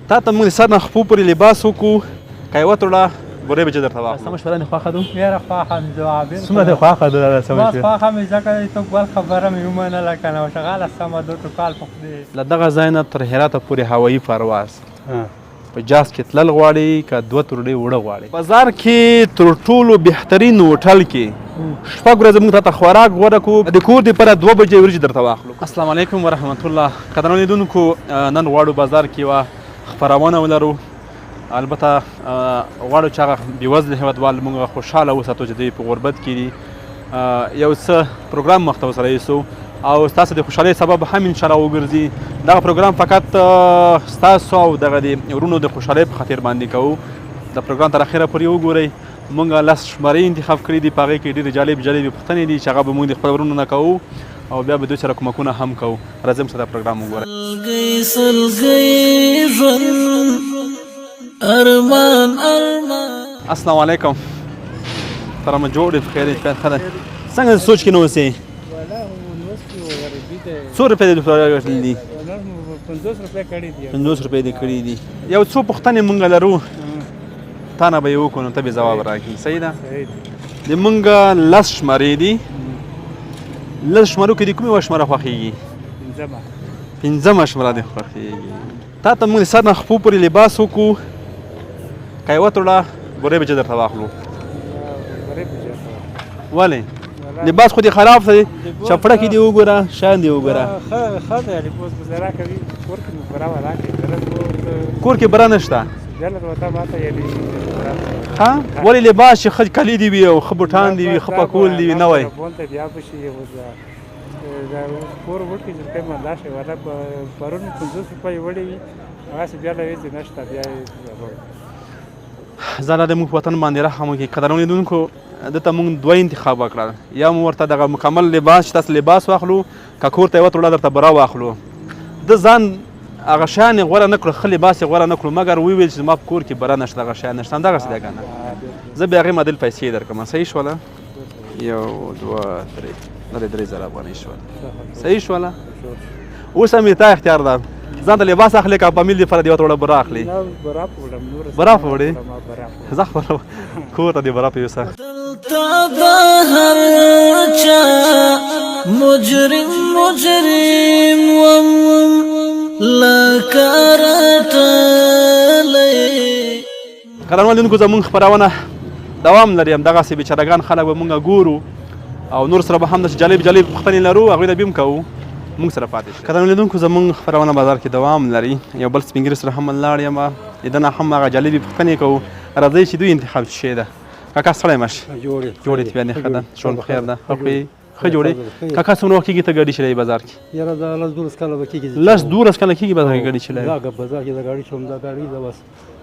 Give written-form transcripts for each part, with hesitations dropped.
تا ته موږ د سر نه خپو پورې لباس وکړو که یې وتړه بورې به چې درته واخلو سمه شپه دې خوښه ده ډېره خوښه مې ځواب څومره دې خوښه ده سمه بس شپه خوښه مې ځکه ته بل خبره مې ومنله که نه شغاله سمه ده ټوکال په خدای له دغه ځای نه تر هراته پورې هوایي پرواز په جاز کې تلل غواړي که 2 تورډۍ وړه غواړي بازار کې تر ټولو بهترین هوټل کې شپږ ورځې موږ ته خوراک غوره کړو د کور دپاره 2 بجې ورځې درته واخلو السلام علیکم ورحمت الله قدرمنو لیدونکو نن غواړو بازار کې یوه خپرونه ولرو البته غواړو چې هغه بېوزله هېوادوال موږ خوشحاله وساتو چې دوی په غربت کې دي یو څه پروګرام مخته ورسره یوسو او ستاسو د خوشحالۍ سبب هم انشاءالله وګرځي دغه پروګرام فقط ستاسو او دغه د ورونو د خوشحالۍ په خاطر باندې کوو د پروګرام تر اخره پورې وګورئ موږ 10 شمېرې انتخاب کړي دي په هغې کې ډېرې جالبې پوښتنې دي چې هغه به موږ د خپلو ورونو نه کوو او بیا به دوی سره کومکونه هم کوو راځئ موږ سره دا پروګرام وګورئ السلام علیکم ترمه جوړ دې بخیر دې ښه ده څنګه سوچ کې نه اوسې څو روپۍ دې ګټلي دي 50 روپۍ کړي دي 50 روپۍ دې کړي دي یو څو پوښتنې موږ لرو تا نه به یې وکړو نو ته به جواب راکړي صحیح ده د موږ 10 شمېرې دي 10 شمېرو کې د کومې یوه شمېره خوښېږي 5مه شمېره دې خوښېږي تا ته موږ د سر نه خپو پورې لباس وکړو که یې وتړه بورې به چې درته واخلو ولې لباس خو دې خراب دی چپړه کې دې وګوره شان دې وګوره ښه دی لباس ګزاره کوي کور کې مې بره ولاکې کور کې بره نشته جلد وته ماته یعنې ها ولې لباس چې ښه کالي دي وي او ښه بوټان دي وي ښه پکول دي وي نوی بولته بیا به شي اوس کور وکړي چې روپۍ مندا شي ولا پرون 50 روپۍ وړې وي هغسې بیا له ویځې نشته بیا ځان د موږ په وطن باندې رحم وکړي قدرمنو لیدونکو دلته موږ 2 انتخاب وکړل یا مو ورته دغه مکمل لباس چې تاسو لباس واخلو که کور ته یې وتړله درته بره واخلو ده ځان هغه شیان یې غوره نه کړو ښه لباس یې غوره نه کړو مګر وویل چې زما په کور کې بره نشته هغه شیان نشته همدغسې دی که نه زه بیا هغې معادل پیسې یې درکړم صحیح شوله 1 2 3 درې زره افغانۍ شوله صحیح شوله اوس هم تا اختیار ده ځان ته لباس اخلي که فامیل دپاره د یوه توړه بره اخلي بره وړې زه خپل کور ته دې بره پرېوسه قدرمنو لیدونکو زموږ خپرونه دوام لري همدغسې بېچارهګان خلک به موږ ګورو او نور سره به هم داسې جالب پوښتنې لرو هغوی نه به هم کوو موږ سره پاتې شئ قدرمنو لیدونکو زموږ خپرونه بازار کې دوام لري یو بل سپین ږیري سره هم ولاړ یم د ده نه هم هغه جالبې پوښتنې کوو راځئ چې دوی انتخاب شی ده کاکا ستړی مه شي جوړې دې بیا ښه ده ژوند بخیر ده ښه خو ښه جوړې کاکا څومره وخت کېږي ته ګاډي چلوې بازار کې یاره دا 10-12 کاله به کېږي 10-12 کاله کېږي بازار کې ګاډي چلوې بازار کې د ګاډي چلوم دا ګاډي ده بس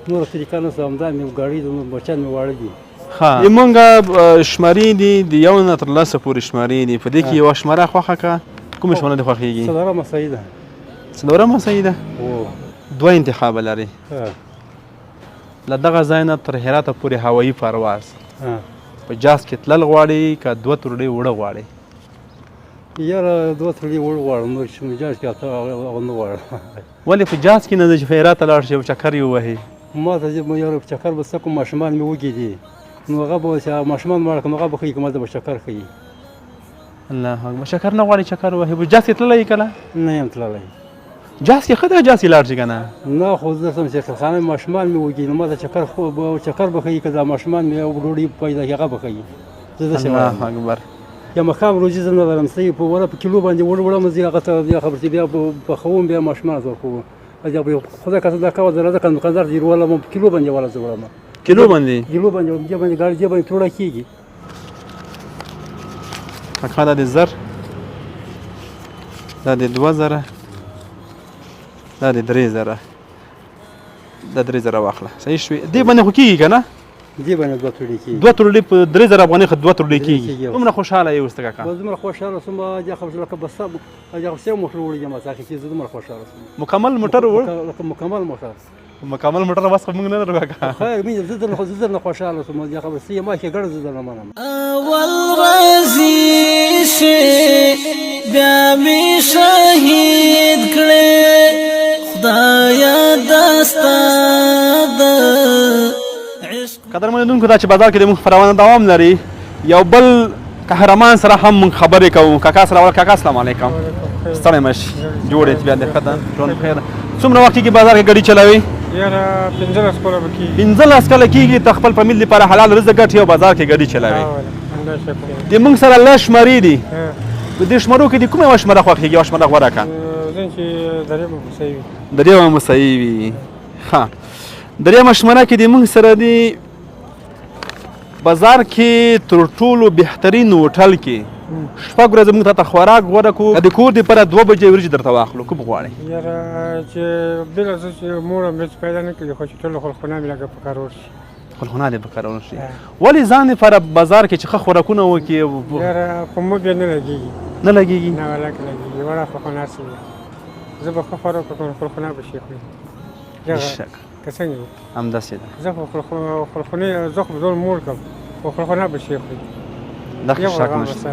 نوره طریقه نشته همدا مې ګاډي د بچیان مې واړه دي ښه موږ شمېرې دي د 1 نه تر 10 پورې شمېرې دي په دې کې یوه شمېره خوښه کړه کومه شمېره دې خوښېږي څلورمه صحیح ده څلورمه صحیح ده 2 انتخابه لري له دغه ځای نه تر هراته پورې هوایي پرواز په جاز کې تلل غواړي که 2 تورډۍ وړه غواړي یاره 2 تورډۍ وړه غواړم نور چې جاز کې هغه نه غواړم ولې په جاز کې نه ځې چې په هرات ته لاړ شي او چکر یې ووهې ما ته یاره چکر به څه کوم ماشومان مې وږي دي نو هغه به چې ماشومان مړه کړم هغه به ښیي که ما ته به چکر ښیي الله اکبر چکر نه غواړي چکر ووهې په جاز کې تللی یې کله نه یم تللی جاز کې ښه ده جاز کې لاړ شي که نه نه خو زه سم چې خانه ماشومان مې وږي نو ما ته چکر به ښیي که دا ماشومان مې ډوډۍ پیدا کړي هغه به ښیي زه داسې الله اکبر یا مخام روزي زه نه لرم صحیح په وړه په کیلو باندې وړم زه هغه ته بیا خبر چې بیا پخوم بیا ماشومان ته ورکوم خدای که څه دا کوه زه راځه که دوکاندار دې ولم په کیلو باندې وله زه وړم کیلو باندې ګاډي دې باندې توړه کېږي کاکا دا د 1000 دا د 2000 دا د 3000 دا 3000 واخله صحیح شوې دې باندې خو کېږي که نه دې باندې 2 تورډۍ کېږي 2 تورډۍ په 3000 افغانۍ خو 2 تورډۍ کېږي دومره خوشحاله یې اوس ته کاکا دومره خوشحاله شوم هغه خبره لکه بس هغه څه موټر وړي ما ځکه چې دومره خوشحاله شوم مکمل موټر وړ لکه مکمل موټر موټر بس موږ نه لرو کاکا خیر مې زه درنه خوشحاله شوم هغه خبره څه ما کې ګړز درنه منم اول غازی شي بیا می شهید کړي خدایا دستا د عشق قدرمنو لیدونکو دا چې بازار کې زموږ خپرونه دوام لري یو بل قهرمان سره هم موږ خبرې کوو کاکا سره کاکا السلام علیکم ستړی مه شي جوړ یې بیا دې ښه ده ژوند بخیر څومره وخت کېږي بازار کې ګاډي چلوي یاره 15 کاله به کېږي 15 کاله کېږي ته خپل فامیل لپاره حلال رزق ګټي او بازار کې ګاډي چلوي د موږ سره لږ شمېرې دي په دې شمېرو کې د کومه یوه شمېره خوښېږي یوه شمېره غوره کړه زه چې درېیمه مساوي درېیمه مساوي وي ښه درېیمه شمېره کې د موږ سره د بازار کې تر ټولو بهترین هوټل کې شپږ ورځې موږ ته خوراک غوره کړو د کور دپاره 2 بجې وریجې درته واخلو کوم غواړئ یاره چې بله زه چې مور هم هېڅ پیدا نه کړي خو چې ټولو خلقونه مې لږه په کار ورشي خلقونه دې په کار ورشي ولې ځان دپاره بازار کې چې ښه خوراکونه وکړي یاره په مو بیا نه لګېږي نه لګېږي نه ولکه لګېږي وړه خلقونه هر څه وي زه به ښه خوراک وکړم خلقونه به شي خوري بېشکه که څنګه وي همداسې ده زه خو خلقونه زه خو ډول موړ کړم خو خلقونه به شي خوري دغه شک نشته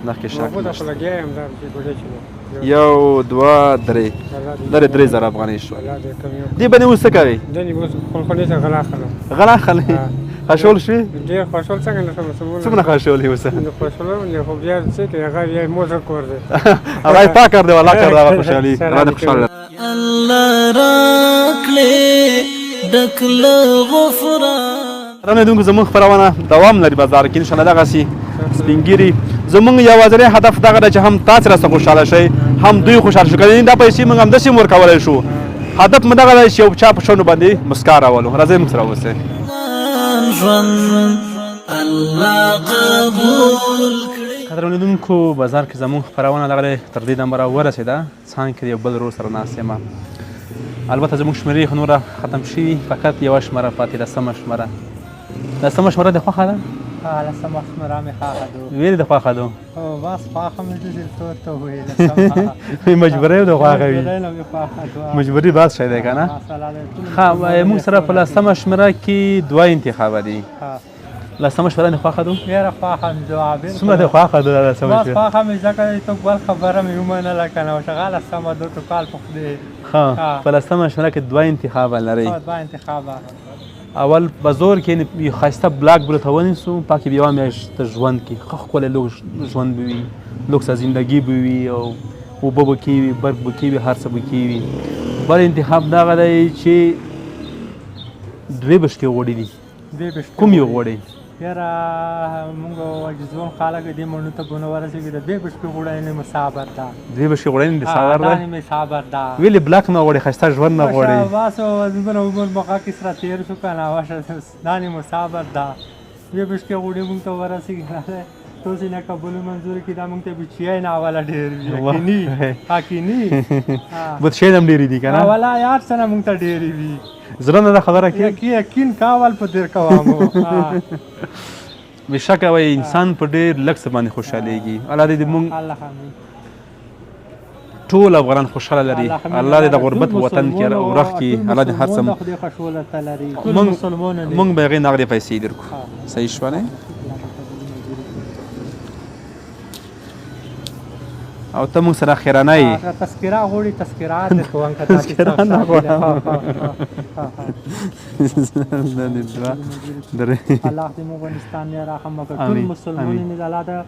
دغه شک نشته یو دوه درې درې زره افغانۍ شوه دې باندې اوس څه کوئ غلا خلئ خشول شوي ډېر خوشحال څنګه نه شم څومره خشول یې اوس خوشحاله خو بیا څه کوي هغه بیا موزه کور دی هغه یې پاک کړ دی والله کړ هغه خوشحالي هغه دې خوشحاله الله راکړې ډک له غفران درنو لیدونکو زموږ خپرونه دوام لري بازار کې انشاءالله دغسې سپین ګیري زموږ یوازینی هدف دغه ده چې هم تاسې راسره خوشحاله شئ هم دوی خوشحاله شو که دا پیسې موږ همداسې هم ورکولی شو هدف مو دغه دی چې یو چا په شونډو باندې مسکا راولو راځئ موږ سره اوسئ الله قبول قدرمنو لیدونکو بازار کې زموږ خپرونه دغه دی تر دې نمبره ورسېده څانګ کې د یو بل ورور سره ناست یم البته زموږ شمېرې خو نوره ختم شوي فقط یوه شمېره پاتې لسمه شمېره لسمه شمېره دې خوښه ده لسمه شمېره مې خوښه ده ولې دې خوښه ده بس خوښه مې دې ورته وویل مجبورۍ دې خوښه وي مجبوري بس شی دی که نه ښه موږ سره په لسمه شمېره کې 2 انتخابه دي لسمه شمېره دې خوښه ده ډېره خوښه مې جواب څومره دې خوښه ده لسمه بس خوښه مې ځکه ته بل خبره مې ومنله که نه شغاله سمه ده ټوکال په خدای ښه په لسمه شمېره کې 2 انتخابه لرئ 2 انتخابه اول په زور کې یو ښایسته بلاک به درته ونیسو پاکې به یوه میاشت ته ژوند کې ښه ښکلی لوکس ژوند به وي لوکسه زندګي به وي او اوبه به کې وي برق به کې وي هر څه به کې وي بل انتخاب دغه دی چې 2 بشکې غوړي دي کوم یو غوړی یاره مونږ ژوند خلک دې مڼو ته ونه ورسېږي د 2 بشکې غوړی نه مې صبر ده 2 بشکې غوړی نه دې صبر ده مې صبر ده ولې بلاک نه غوړي ښایسته ژوند نه غوړي بس زموږ عمر مخه کې سره تېر شو که نه واشه دا نه مې صبر ده 2 بشکې غوړي مونږ ته ورسېږي توسې نه قبول منظور کې دا مونږ ته بچیای نه اوله ډېر وي حقیني بچیای هم ډېرې دي که نه اوله یار څه نه مونږ ته ډېرې وي زړه نه دا خبره کې یقین کاول په دیر کوامو بېشکه وایي انسان په ډېر لږ څه باندې خوشحالېږي الله دې مونږ ټول افغانان خوشحاله لري الله دې د غربت په وطن کې ورخ کړي الله دې هر څه مونږ به هغې نغدې پیسې درکړو صحیح شوه نه او ته مونږ سره خیرانه یې تذکره غواړي تذکرات درته وایم که تاسې نه غواړم الله دې مو افغانستان یې راحم وکړي ټول مسلمانان دې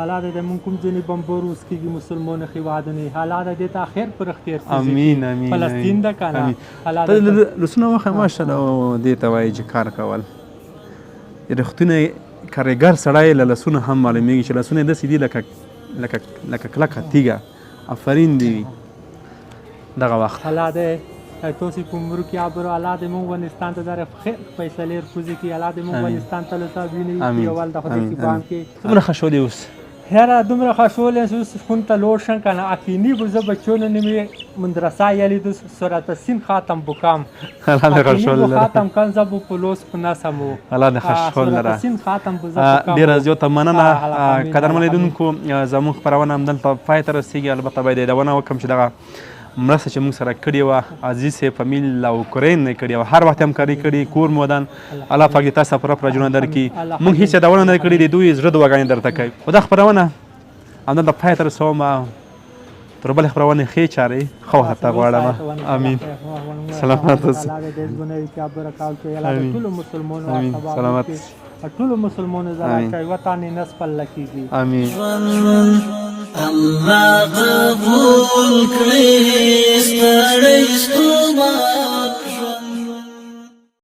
الله دې مونږ کوم ځینې بمبور اوس کېږي مسلمان هېوادونه الله دې ته خیر پر اختیار کړي امین امین فلسطین ده که نه ته لسونه وښیه ماشاءالله دې ته وایي چې کار کول رښتونه کارګر سړی له لسونه هم معلومیږي چې لسونه یې داسې دي لکه کلکه تیږه آفرین دې وي دغه وخت الله دې توصي په عمرو کې عبرو الله دې مونږ افغانستان ته در خیر فیصلې ورکوزي کې الله دې مونږ افغانستان ته له صابینې یوال د خدای کې بام کې څومره خوشحالي اوس هر دومره خوشحال اوس خون ته لوړ شن کنه اکینی بزه بچونه نمی مدرسه یلی د سورت سین خاتم بکام الله دې خوشحال لره خاتم کان زبو پلوس پناسمو الله دې خوشحال لره سین خاتم بزه بکام ډیر زیاته مننه قدرمن لیدونکو زموږ خپرونه همدلته پای ته رسیږي البته باید یادونه وکړم چې دغه مرسته چې موږ سره کړې وه عزیز صاحب فامیل له اوکراین نه کړې وه هر وخت همکاري کړې کور مو ودان الله پاک دې تاسو پوره پرجونه درکړي موږ هېڅ یادونه نه کړې د دوی زړه دعاګانې درته کوي خو دا خپرونه همدلته پای ته رسوم تر بلې خپرونې ښې چارې ښه وخت ته غواړم امین سلامت اوسئ الله دې دې ژوندی کړي برکات کوي الله دې امین. ټولو مسلمانانو امین. تبارک سلامت. کړي. ټولو مسلمانانو زړه امین. کوي وطن یې نه سپلله کېږي امین الله قبول کړي